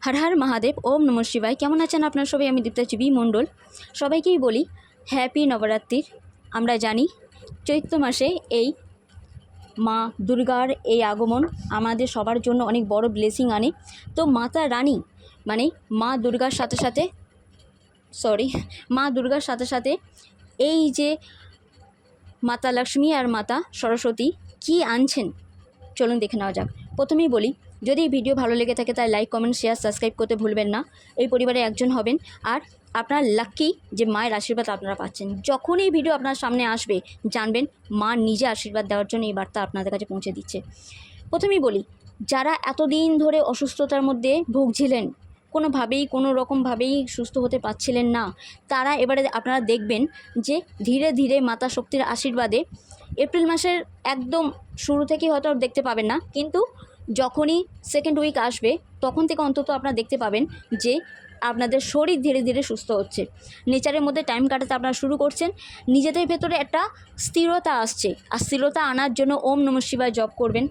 হর হর মহাদেব, ওম নম শিবায়। কেমন আছেন আপনারা সবাই? আমি দীপ্তা চিবি মণ্ডল। সবাইকেই বলি হ্যাপি নবরাত্রির। আমরা জানি চৈত্র মাসে এই মা দুর্গার এই আগমন আমাদের সবার জন্য অনেক বড় ব্লেসিং আনে। তো মাতা রানী মানে মা দুর্গার সাথে সাথে মা দুর্গার সাথে সাথে এই যে মাতা লক্ষ্মী আর মাতা সরস্বতী কি আনছেন চলুন দেখে নেওয়া যাক। প্রথমেই বলি, যদি এই ভিডিও ভালো লেগে থাকে তাই লাইক, কমেন্ট, শেয়ার, সাবস্ক্রাইব করতে ভুলবেন না। এই পরিবারে একজন হবেন আর আপনার লাক্কি যে মায়ের আশীর্বাদ আপনারা পাচ্ছেন। যখন এই ভিডিও আপনার সামনে আসবে জানবেন মা নিজে আশীর্বাদ দেওয়ার জন্য এই বার্তা আপনাদের কাছে পৌঁছে দিচ্ছে। প্রথমেই বলি, যারা এতদিন ধরে অসুস্থতার মধ্যে ভুগছিলেন, কোনো রকমভাবেই সুস্থ হতে পারছিলেন না, তারা এবারে আপনারা দেখবেন যে ধীরে ধীরে মাতা শক্তির আশীর্বাদে এপ্রিল মাসের একদম শুরু থেকেই হয়তো দেখতে পাবেন না, কিন্তু যখনই সেকেন্ড উইক আসবে তখন থেকে অন্তত আপনারা দেখতে পাবেন যে আপনাদের শরীর ধীরে ধীরে সুস্থ হচ্ছে। নেচারের মধ্যে টাইম কাটাতে আপনারা শুরু করছেন, নিজেদের ভেতরে একটা স্থিরতা আসছে। আর স্থিরতা আনার জন্য ওম নম শিবায় জপ করবেন।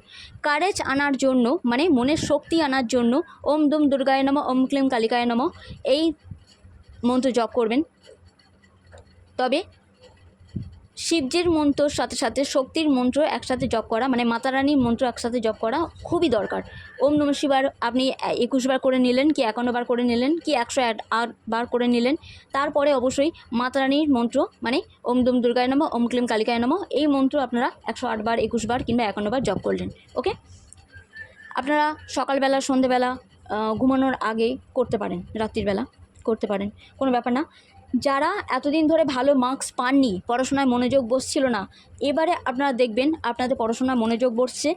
কারেজ আনার জন্য মানে মনের শক্তি আনার জন্য ওম দুম দুর্গায় নমঃ, ওম ক্লিম কালিকায় নমঃ এই মন্ত্র জপ করবেন। তবে শিবজির মন্ত্রর সাথে সাথে শক্তির মন্ত্র একসাথে জপ করা, মানে মাতা রানীর মন্ত্র একসাথে জপ করা খুবই দরকার। ওম নমঃ শিবায় আপনি 21 বার করে নিলেন কি 51 বার করে নিলেন কি 108 বার করে নিলেন, তারপরে অবশ্যই মাতা রানীর মন্ত্র মানে ওম দুম দুর্গায় নমঃ, ওম ক্লিম কালিকায় নমঃ এই মন্ত্র আপনারা 108 বার, 21 বার কিংবা 51 বার জপ করলেন। ওকে, আপনারা সকালবেলা, সন্ধেবেলা, ঘুমানোর আগে করতে পারেন, রাত্রিবেলা করতে পারেন, কোনো ব্যাপার না। যারা এতদিন ধরে ভালো মার্কস পাননি, পড়াশোনায় মনোযোগ বসছিল না, এবারে আপনারা দেখবেন আপনাদের পড়াশোনায় মনোযোগ বসছে।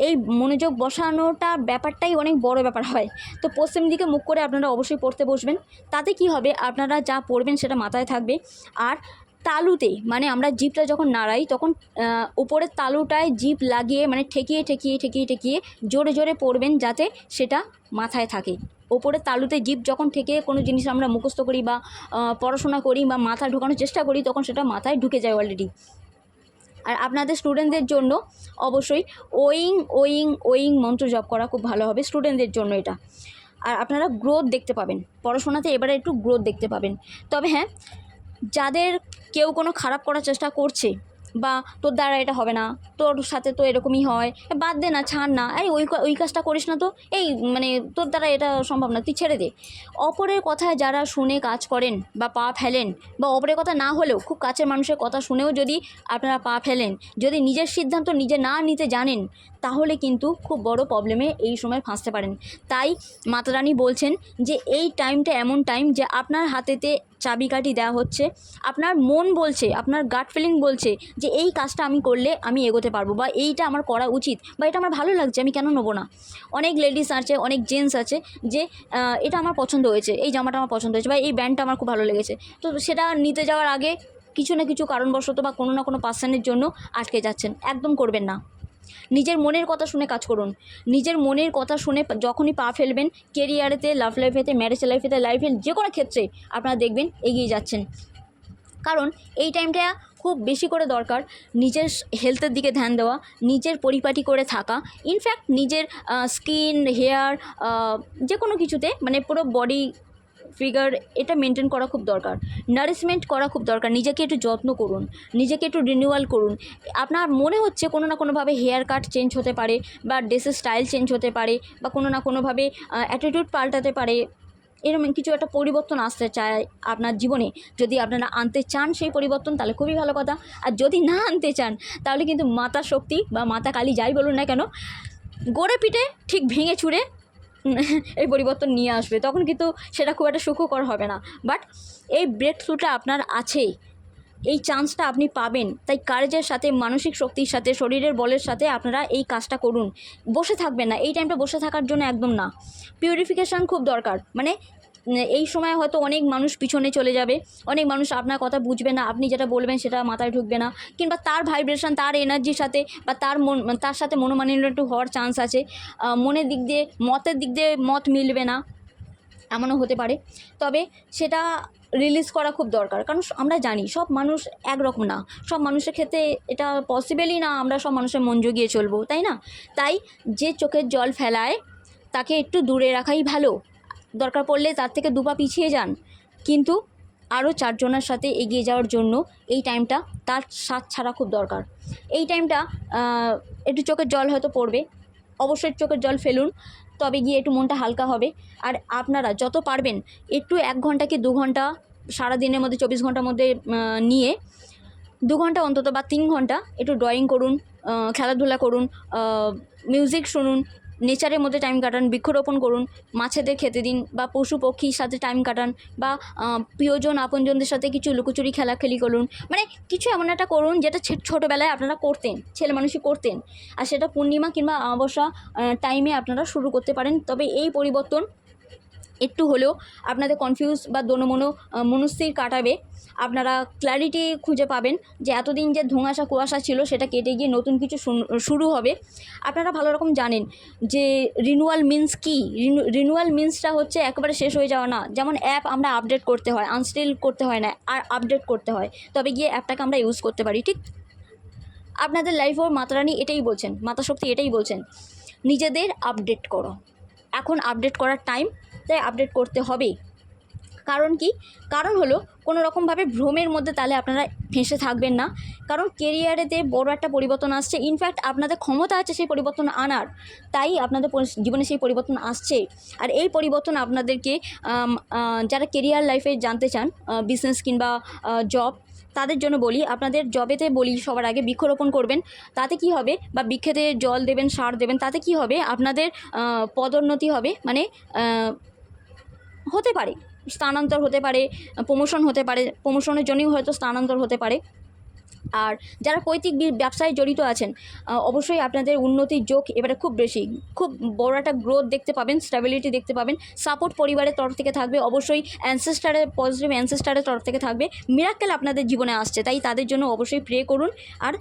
এই মনোযোগ বসানোটা ব্যাপারটাই অনেক বড় ব্যাপার হয়। তো পশ্চিম দিকে মুখ করে আপনারা অবশ্যই পড়তে বসবেন। তাতে কি হবে, আপনারা যা পড়বেন সেটা মাথায় থাকবে। আর তালুতে মানে আমরা জিভটা যখন নাড়াই তখন উপরের তালুটায় জিভ লাগিয়ে মানে ঠেকিয়ে ঠেকিয়ে ঠেকিয়ে ঠেকিয়ে জোরে জোরে পড়বেন যাতে সেটা মাথায় থাকে। ওপরের তালুতে জিভ যখন ঠেকে কোনো জিনিস আমরা মুখস্থ করি বা পড়াশোনা করি বা মাথায় ঢোকানোর চেষ্টা করি তখন সেটা মাথায় ঢুকে যায় অলরেডি। আর আপনাদের স্টুডেন্টদের জন্য অবশ্যই ওয়িং ওয়িং ওয়িং মন্ত্র জপ করা খুব ভালো হবে স্টুডেন্টদের জন্য এটা। আর আপনারা গ্রোথ দেখতে পাবেন পড়াশোনাতে, এবারে একটু গ্রোথ দেখতে পাবেন। তবে হ্যাঁ, যাদের কেউ কোনো খারাপ করার চেষ্টা করছে বা তোর দ্বারা এটা হবে না, তোর সাথে তো এরকমই হয়, বাদ দে না, ছাড় না, এই ওই কাজটা করিস না, তো এই মানে তোর দ্বারা এটা সম্ভব না, তুই ছেড়ে দে, অপরের কথায় যারা শুনে কাজ করেন বা পা ফেলেন, বা অপরের কথা না হলেও খুব কাছের মানুষের কথা শুনেও যদি আপনারা পা ফেলেন, যদি নিজের সিদ্ধান্ত নিজে না নিতে জানেন, তাহলে কিন্তু খুব বড় প্রবলেমে এই সময় ফাঁসতে পারেন। তাই মাতা রানী বলছেন যে এই টাইমটা এমন টাইম যে আপনার হাতেতে চাবিকাঠি দেওয়া হচ্ছে, আপনার মন বলছে, আপনার গাট ফিলিং বলছে যে এই কাজটা আমি করলে আমি এগোতে পারবো, বা এইটা আমার করা উচিত, বা এটা আমার ভালো লাগছে, আমি কেন নেবো না। অনেক লেডিস আছে, অনেক জেন্টস আছে যে এটা আমার পছন্দ হয়েছে, এই জামাটা আমার পছন্দ হয়েছে, বা এই ব্যান্ডটা আমার খুব ভালো লেগেছে, তো সেটা নিতে যাওয়ার আগে কিছু না কিছু কারণবশত বা কোনো না কোনো পার্সনের জন্য আটকে যাচ্ছেন। একদম করবেন না। নিজের মনের কথা শুনে কাজ করুন। নিজের মনের কথা শুনে যখনই পা ফেলবেন, কেরিয়ারেতে, লাভ লাইফেতে, ম্যারেজ লাইফেতে, লাইফের যে কোনো ক্ষেত্রে আপনারা দেখবেন এগিয়ে যাচ্ছেন। কারণ এই টাইমটা খুব বেশি করে দরকার নিজের হেলথের দিকে ধ্যান দেওয়া, নিজের পরিপাটি করে থাকা, ইনফ্যাক্ট নিজের স্কিন, হেয়ার, যে কোনো কিছুতে মানে পুরো বডি ফিগার এটা মেনটেন করা খুব দরকার, নারিশমেন্ট করা খুব দরকার। নিজেকে একটু যত্ন করুন, নিজেকে একটু রিনিউয়াল করুন। আপনার মনে হচ্ছে কোনো না কোনোভাবে হেয়ার কাট চেঞ্জ হতে পারে, বা ড্রেসের স্টাইল চেঞ্জ হতে পারে, বা কোনো না কোনোভাবে অ্যাটিটিউড পাল্টাতে পারে, এরকম কিছু একটা পরিবর্তন আসতে চায় আপনার জীবনে। যদি আপনারা আনতে চান সেই পরিবর্তন তাহলে খুবই ভালো কথা, আর যদি না আনতে চান তাহলে কিন্তু মাতা শক্তি বা মাতা কালী যাই বলুন না কেন, গড়ে পিঠে ঠিক ভেঙে ছুঁড়ে এই পরিবর্তন নিয়ে আসবে। তখন কিন্তু সেটা খুব একটা সুখকর হবে না। বাট এই ব্রেক থ্রুটা আপনার আছে, এই চান্সটা আপনি পাবেন। তাই কারেজের সাথে, মানসিক শক্তির সাথে, শরীরের বলের সাথে আপনারা এই কাজটা করুন। বসে থাকবেন না, এই টাইমটা বসে থাকার জন্য একদম না। পিউরিফিকেশান খুব দরকার। মানে এই সময় হয়তো অনেক মানুষ পিছনে চলে যাবে, অনেক মানুষ আপনার কথা বুঝবে না, আপনি যেটা বলবেন সেটা মাথায় ঢুকবে না, কিংবা তার ভাইব্রেশন, তার এনার্জির সাথে বা তার সাথে মনোমালিন্য একটু হওয়ার চান্স আছে। মনের দিক দিয়ে, মতের দিক দিয়ে মত মিলবে না, এমনও হতে পারে। তবে সেটা রিলিজ করা খুব দরকার, কারণ আমরা জানি সব মানুষ একরকম না, সব মানুষের ক্ষেত্রে এটা পসিবলই না আমরা সব মানুষের মন জুগিয়ে চলবো, তাই না? তাই যে চোখের জল ফেলায় তাকে একটু দূরে রাখাই ভালো। দরকার পড়লে তার থেকে 2 পা পিছিয়ে যান, কিন্তু আরও 4 জনের সাথে এগিয়ে যাওয়ার জন্য এই টাইমটা তার সাথ ছাড়া খুব দরকার। এই টাইমটা একটু চোখের জল হয়তো পড়বে, অবশ্যই চোখের জল ফেলুন, তবে গিয়ে একটু মনটা হালকা হবে। আর আপনারা যত পারবেন একটু 1 ঘন্টা কি 2 ঘন্টা সারাদিনের মধ্যে 24 ঘন্টার মধ্যে নিয়ে 2 ঘন্টা অন্তত বা 3 ঘন্টা একটু ড্রয়িং করুন, খেলাধুলা করুন, মিউজিক শুনুন, নেচারের মধ্যে টাইম কাটান, বৃক্ষরোপণ করুন, মাছেদের খেতে দিন, বা পশু পক্ষীর সাথে টাইম কাটান, বা প্রিয়জন আপনজনদের সাথে কিছু লুকোচুরি খেলাখেলি করুন। মানে কিছু এমন একটা করুন যেটা ছোটোবেলায় আপনারা করতেন, ছেলে মানুষই করতেন, আর সেটা পূর্ণিমা কিংবা অমাবস্যা টাইমে আপনারা শুরু করতে পারেন। তবে এই পরিবর্তন একটু হলেও আপনাদের কনফিউজ বা দোনোমনো মনস্থির কাটাবে। আপনারা ক্ল্যারিটি খুঁজে পাবেন যে এতদিন যে ধোঁয়াশা কুয়াশা ছিল সেটা কেটে গিয়ে নতুন কিছু শুরু হবে। আপনারা ভালো রকম জানেন যে রিনিউয়াল মিন্স কী। রিনিউয়াল মিন্সটা হচ্ছে একেবারে শেষ হয়ে যাওয়া না। যেমন অ্যাপ আমরা আপডেট করতে হয়, আনস্টিল করতে হয় না, আর আপডেট করতে হয়, তবে গিয়ে অ্যাপটাকে আমরা ইউজ করতে পারি। ঠিক আপনাদের লাইফেও মাতারানী এটাই বলছেন, মাতা শক্তি এটাই বলছেন, নিজেদের আপডেট করো। এখন আপডেট করার টাইম, তাই আপডেট করতে হবে। কারণ কি? কারণ হলো কোনো রকমভাবে ভ্রমের মধ্যে তাহলে আপনারা ফেঁসে থাকবেন না। কারণ কেরিয়ারেতে বড় একটা পরিবর্তন আসছে, ইনফ্যাক্ট আপনাদের ক্ষমতা আছে সেই পরিবর্তন আনার, তাই আপনাদের জীবনে সেই পরিবর্তন আসছে। আর এই পরিবর্তন আপনাদেরকে যারা কেরিয়ার লাইফে জানতে চান, বিজনেস কিংবা জব, তাদের জন্য বলি, আপনাদের জবেতে বলি সবার আগে বৃক্ষরোপণ করবেন। তাতে কি হবে, বা বৃক্ষেতে জল দেবেন, সার দেবেন, তাতে কি হবে, আপনাদের পদোন্নতি হবে, মানে হতে পারে স্থানান্তর হতে পারে, প্রমোশন হতে পারে, প্রমোশনের জন্যই হয়তো স্থানান্তর হতে পারে। আর যারা পৈতৃক ব্যবসায় জড়িত আছেন, অবশ্যই আপনাদের উন্নতির যোগ এবারে খুব বেশি, খুব বড় একটা গ্রোথ দেখতে পাবেন, স্ট্যাবিলিটি দেখতে পাবেন। সাপোর্ট পরিবারের তরফ থেকে থাকবে, অবশ্যই পজিটিভ অ্যানসেস্টারের তরফ থেকে থাকবে। মিরাক্কেল আপনাদের জীবনে আসছে, তাই তাদের জন্য অবশ্যই প্রে করুন আর